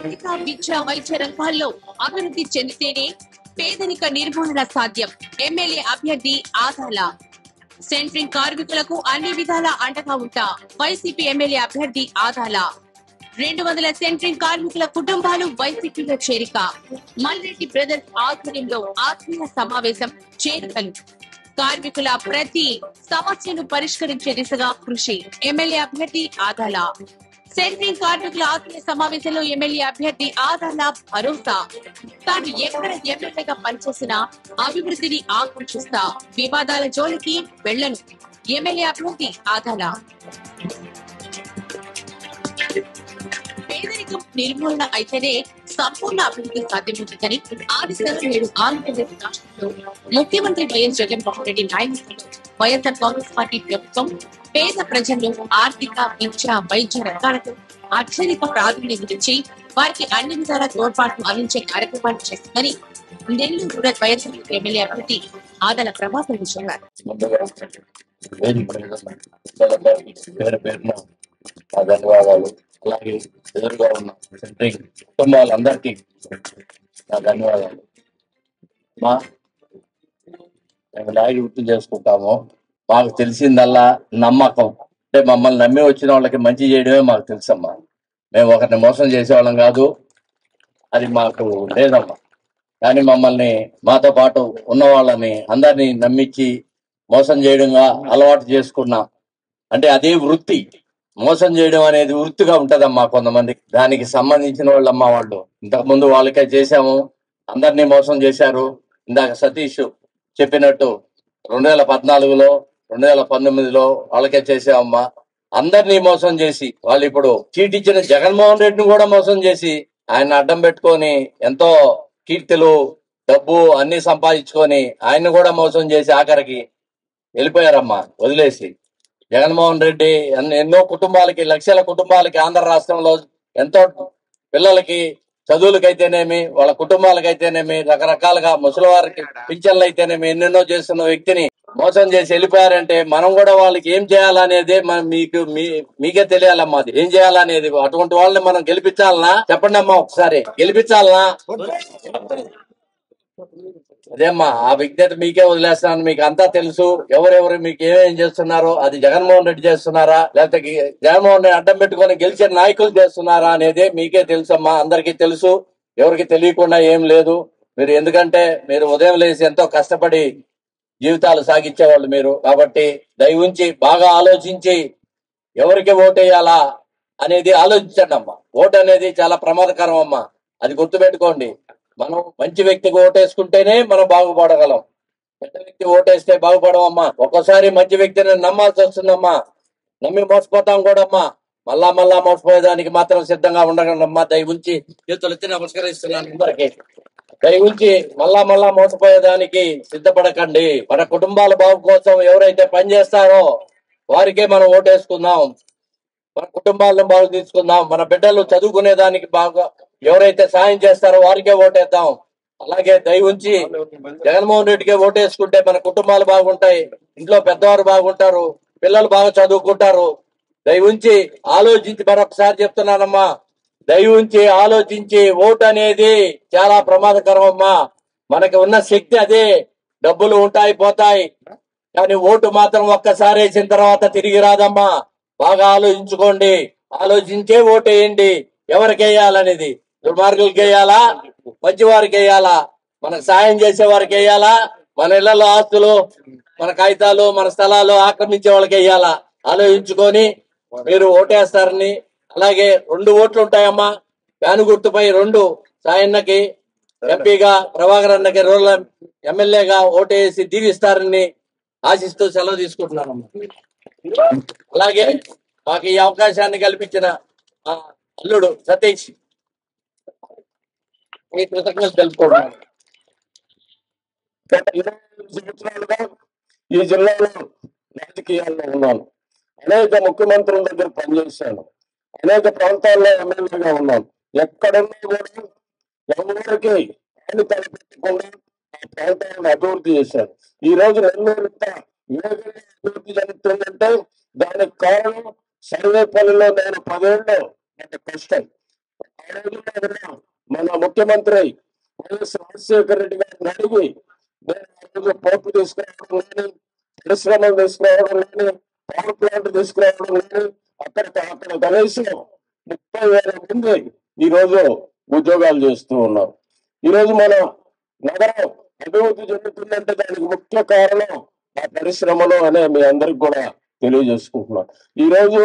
ఆర్థిక విద్య వైద్య రంగాల్లో అభివృద్ధి చెందితేనే పేదరిక నిర్మూలన సాధ్యం. ఎమ్మెల్యే అభ్యర్థి ఆదాల. సెంట్రింగ్ కార్మికులకు అన్ని విధాల అండగా ఉంటా వైసీపీ ఎమ్మెల్యే అభ్యర్థి ఆదాల. 200 సెంట్రింగ్ కార్మికుల కుటుంబాలు వైసీపీలో చేరిక. మల్రెడ్డి బ్రదర్స్ ఆధ్వర్యంలో ఆత్మీయ సమావేశం, చేరికలు. కార్మికుల ప్రతి సమస్యను పరిష్కరించే దిశగా కృషి. ఎమ్మెల్యే అభ్యర్థి ఆదాల. సెంట్రింగ్ కార్మికుల ఆత్మీయ సమావేశంలో ఎమ్మెల్యే అభ్యర్థి ఆదాల భరోసా. తాను ఎక్కడ ఎమ్మెల్యేగా పనిచేసినా అభివృద్ధిని ఆకాంక్షిస్తా, వివాదాల జోలికి వెళ్లను. ఎమ్మెల్యే అభ్యర్థి ఆదాల. పేదరికం నిర్మూలన అయితేనే సంపూర్ణ అభివృద్ధి సాధ్యమవుతుందని ఆ దిశగా నేడు ఆంధ్రప్రదేశ్ రాష్ట్రంలో ముఖ్యమంత్రి వైఎస్ జగన్మోహన్ రెడ్డి నాయకత్వంలో వైఎస్ఆర్ కాంగ్రెస్ పార్టీ ప్రభుత్వం పేద ప్రజల్లో ఆర్థిక విద్య వైద్య రంగాలకు అత్యధిక ప్రాధాన్యత ఇచ్చి వారికి అన్ని విధాల తోడ్పాటు అందించే కార్యక్రమాలు చేస్తుందని నెల్లూరు రూరల్ వైఎస్ఆర్ ఎమ్మెల్యే అభ్యర్థి ఆదాల ప్రభాకర్ అన్నారు. ధన్యవాదాలు. అలాగే ఎదురుగా ఉన్న సెంట్రింగ్ కుటుంబాలందరికీ నా ధన్యవాదాలు. మేము నాయుడు గుర్తు చేసుకుంటాము. మాకు తెలిసిందల్లా నమ్మకం. అంటే మమ్మల్ని నమ్మి వచ్చిన వాళ్ళకి మంచి చేయడమే మాకు తెలుసమ్మా. మేము ఒకరిని మోసం చేసేవాళ్ళం కాదు, అది మాకు లేదమ్మా. కానీ మమ్మల్ని మాతో పాటు ఉన్న వాళ్ళని అందరినీ నమ్మించి మోసం చేయడంగా అలవాటు చేసుకున్నాం. అంటే అదే వృత్తి. మోసం చేయడం అనేది వృత్తిగా ఉంటదమ్మా కొంతమందికి. దానికి సంబంధించిన వాళ్ళమ్మా వాళ్ళు. ఇంతకుముందు వాళ్ళకే చేశాము, అందరినీ మోసం చేశారు. ఇందాక సతీష్ చెప్పినట్టు 2014లో 2019లో వాళ్ళకే చేసామమ్మా. అందరినీ మోసం చేసి వాళ్ళు ఇప్పుడు చీట్ ఇచ్చిన జగన్మోహన్ రెడ్డిని కూడా మోసం చేసి ఆయన అడ్డం పెట్టుకొని ఎంతో కీర్తులు డబ్బు అన్ని సంపాదించుకొని ఆయన్ని కూడా మోసం చేసి ఆఖరికి వెళ్ళిపోయారమ్మా వదిలేసి. జగన్మోహన్ రెడ్డి ఎన్నో కుటుంబాలకి, లక్షల కుటుంబాలకి ఆంధ్ర రాష్ట్రంలో ఎంతో పిల్లలకి చదువులకైతేనేమి, వాళ్ళ కుటుంబాలకైతేనేమి, రకరకాలుగా ముసలివారికి పింఛన్లు అయితేనేమి ఎన్నెన్నో చేస్తున్న వ్యక్తిని మోసం చేసి వెళ్ళిపోయారంటే మనం కూడా వాళ్ళకి ఏం చేయాలనేది మీకే తెలియాలమ్మా. అది ఏం చేయాలనేది. అటువంటి వాళ్ళని మనం గెలిపించాలనా? చెప్పండి అమ్మా, ఒకసారి గెలిపించాలనా? అదేమ్మా, ఆ విజ్ఞత మీకే వదిలేస్తున్నాను. మీకు అంతా తెలుసు ఎవరెవరు మీకు ఏమేం చేస్తున్నారో. అది జగన్మోహన్ రెడ్డి చేస్తున్నారా, లేకపోతే జగన్మోహన్ రెడ్డి అడ్డం పెట్టుకొని గెలిచిన నాయకులు చేస్తున్నారా అనేది మీకే తెలుసమ్మా. అందరికీ తెలుసు, ఎవరికి తెలియకుండా ఏం లేదు. మీరు ఎందుకంటే మీరు ఉదయం లేచి ఎంతో కష్టపడి జీవితాలు సాగించేవాళ్ళు మీరు. కాబట్టి దయ ఉంచి బాగా ఆలోచించి ఎవరికి ఓటేయాలా అనేది ఆలోచించండి అమ్మా. ఓటు అనేది చాలా ప్రమాదకరం అమ్మా, అది గుర్తుపెట్టుకోండి. మనం మంచి వ్యక్తికి ఓటేసుకుంటేనే మనం బాగుపడగలం. పెద్ద వ్యక్తి ఓటేస్తే బాగుపడమమ్మా. ఒక్కోసారి మంచి వ్యక్తిని నమ్మాల్సి వస్తుందమ్మా, నమ్మి మోసపోతాం కూడా అమ్మా. మళ్ళా మోసపోయేదానికి మాత్రం సిద్ధంగా ఉండగలమ్మా. దయ ఉంచి చేతులు ఎత్తి నమస్కరిస్తున్నాను అందరికి. దయ ఉంచి మళ్ళా మోసపోయేదానికి సిద్ధపడకండి. మన కుటుంబాల బాగు కోసం ఎవరైతే పనిచేస్తారో వారికే మనం ఓటేసుకుందాం. మన కుటుంబాలను బాగు తీసుకుందాం. మన బిడ్డలు చదువుకునే దానికి బాగా ఎవరైతే సాయం చేస్తారో వారికే ఓటేద్దాం. అలాగే దయ ఉంచి జగన్మోహన్ రెడ్డికే ఓటేసుకుంటే మన కుటుంబాలు బాగుంటాయి, ఇంట్లో పెద్దవారు బాగుంటారు, పిల్లలు బాగా చదువుకుంటారు. దయ ఉంచి ఆలోచించి, మరొకసారి చెప్తున్నానమ్మా, దయ ఉంచి ఆలోచించి. ఓటు అనేది చాలా ప్రమాదకరం అమ్మా. మనకి ఉన్న శక్తి అదే. డబ్బులు ఉంటాయి పోతాయి, కానీ ఓటు మాత్రం ఒక్కసారి వేసిన తర్వాత తిరిగి రాదమ్మా. బాగా ఆలోచించుకోండి, ఆలోచించే ఓటేయండి. ఎవరికి వేయాలనేది, దుర్మార్గులకి వేయాలా, మంచి వారికి వేయాలా, మనకు సాయం చేసే వారికి వేయాలా, మన ఇళ్లలో ఆస్తులు, మన కాగితాలు, మన స్థలాలు ఆక్రమించే వాళ్ళకి వేయాలా, ఆలోచించుకొని మీరు ఓటేస్తారని. అలాగే 2 ఓట్లు ఉంటాయమ్మా. ఫ్యాను గుర్తుపై 2 సాయన్నకి ఎంపీగా, ప్రభాకర్ అన్నకి రూరల్ ఎమ్మెల్యేగా ఓటేసి దీవిస్తారని ఆశిస్తూ సెలవు తీసుకుంటున్నానమ్మా. అలాగే మాకు ఈ అవకాశాన్ని కల్పించిన అల్లుడు సతీష్ మీ కృతజ్ఞతలు తెలుపుకుంటున్నాను. గత 25 సంవత్సరాలుగా ఈ జిల్లాలో రాజకీయాల్లో ఉన్నాను. అనేక ముఖ్యమంత్రుల దగ్గర పనిచేశాను. అనేక ప్రాంతాల్లో ఎమ్మెల్యేగా ఉన్నాను. ఎక్కడున్నా కూడా ఎవరికి ఆయన తలపెట్టకుండా ఆ ప్రాంతాలను అభివృద్ధి చేశాను. ఈ రోజు నెల్లూరు వేగంగా అభివృద్ధి జరుగుతుందంటే దానికి కారణం సర్వేపల్లిలో నేను 10 ఏళ్ళు కష్టం. ఆ రోజుల్లో ఉన్న మన ముఖ్యమంత్రి వైఎస్ రాజశేఖర రెడ్డి గారిని అడిగి నేను ఆ రోజు పోర్టు తీసుకురావడం కానీ, పరిశ్రమలు తీసుకురావడం కానీ, పవర్ ప్లాంట్ తీసుకురావడం కానీ, అక్కడ కనీసం 30,000 మంది ఈ రోజు ఉద్యోగాలు చేస్తూ ఉన్నారు. ఈ రోజు మన నగరం అభివృద్ధి చెందుతుందంటే దానికి ముఖ్య కారణం ఆ పరిశ్రమలు అనే మీ అందరికి కూడా తెలియజేసుకుంటున్నాం. ఈ రోజు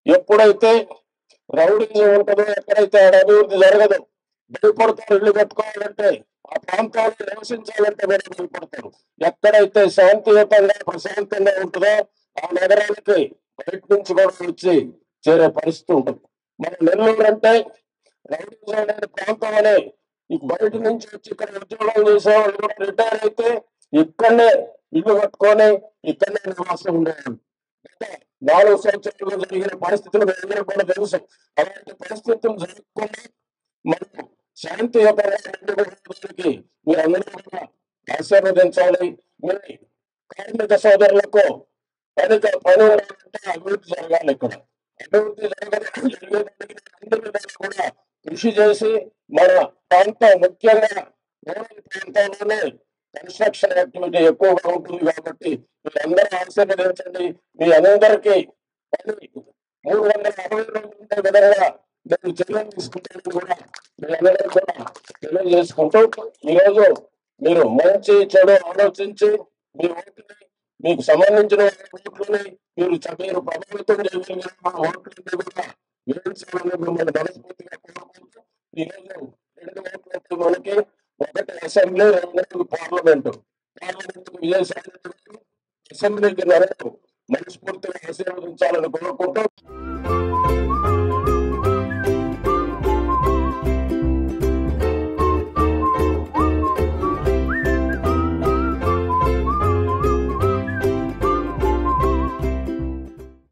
ఎప్పుడైతే రౌడీజం ఉంటుందో, ఎక్కడైతే ఆడ అభివృద్ధి జరగదు, భయపడతారు. ఇల్లు కట్టుకోవాలంటే, ఆ ప్రాంతాల్లో నివసించాలంటే మీరు భయపడతారు. ఎక్కడైతే శాంతియుతంగా ప్రశాంతంగా ఉంటుందో ఆ నగరానికి బయట నుంచి కూడా వచ్చి చేరే పరిస్థితి ఉంటుంది. మన నెల్లూరు అంటే రౌడీజం అనే ప్రాంతం అనే బయట నుంచి వచ్చి ఇక్కడ ఉద్యోగాలు చేసే వాళ్ళు కూడా రిటైర్ అయితే ఇక్కడనే ఇల్లు కట్టుకొని ఇక్కడనే నివాసం ఉండేవాళ్ళు. గత 4 సంవత్సరాలుగా జరిగిన పరిస్థితులు మీ అందరికీ కూడా తెలుసు. అలాంటి పరిస్థితులు జరగకుండా మనం శాంతియుతంగా ఉండడానికి మీరందరూ కూడా ఆశీర్వదించాలి. మీ కార్మిక సోదరులకు పని ఉండాలంటే అభివృద్ధి జరగాలి. ఇక్కడ అభివృద్ధి జరిగేదానికి అందరి విధాలు కూడా కృషి చేసి మన ప్రాంతం ముఖ్యంగా రూరల్ ప్రాంతాల్లోనే కన్స్ట్రక్షన్ యాక్టివిటీ ఎక్కువగా ఉంటుంది కాబట్టి మీరందరూ ఆశీర్వదించండి. మీ అందరికీ 360 రోజులు ఉండే విధంగా నేను చర్యలు తీసుకుంటానని కూడా మీ అందరికీ కూడా తెలియజేసుకుంటూ, ఈరోజు మీరు మంచి చెడు ఆలోచించి మీ ఓటుని, మీకు సంబంధించిన ఓట్లని మీరు ప్రభావితం చేయగలిగిన ఓట్లని కూడా వేయించాలని మిమ్మల్ని మనస్ఫూర్తిగా కోరుకుంటూ, ఈరోజు 2 ఓట్లు మనకి, 1 అసెంబ్లీ, 2 పార్లమెంటు విజయసాయి అసెంబ్లీకి నన్ను మనస్ఫూర్తిగా ఆశీర్వదించాలని కోరుకుంటూ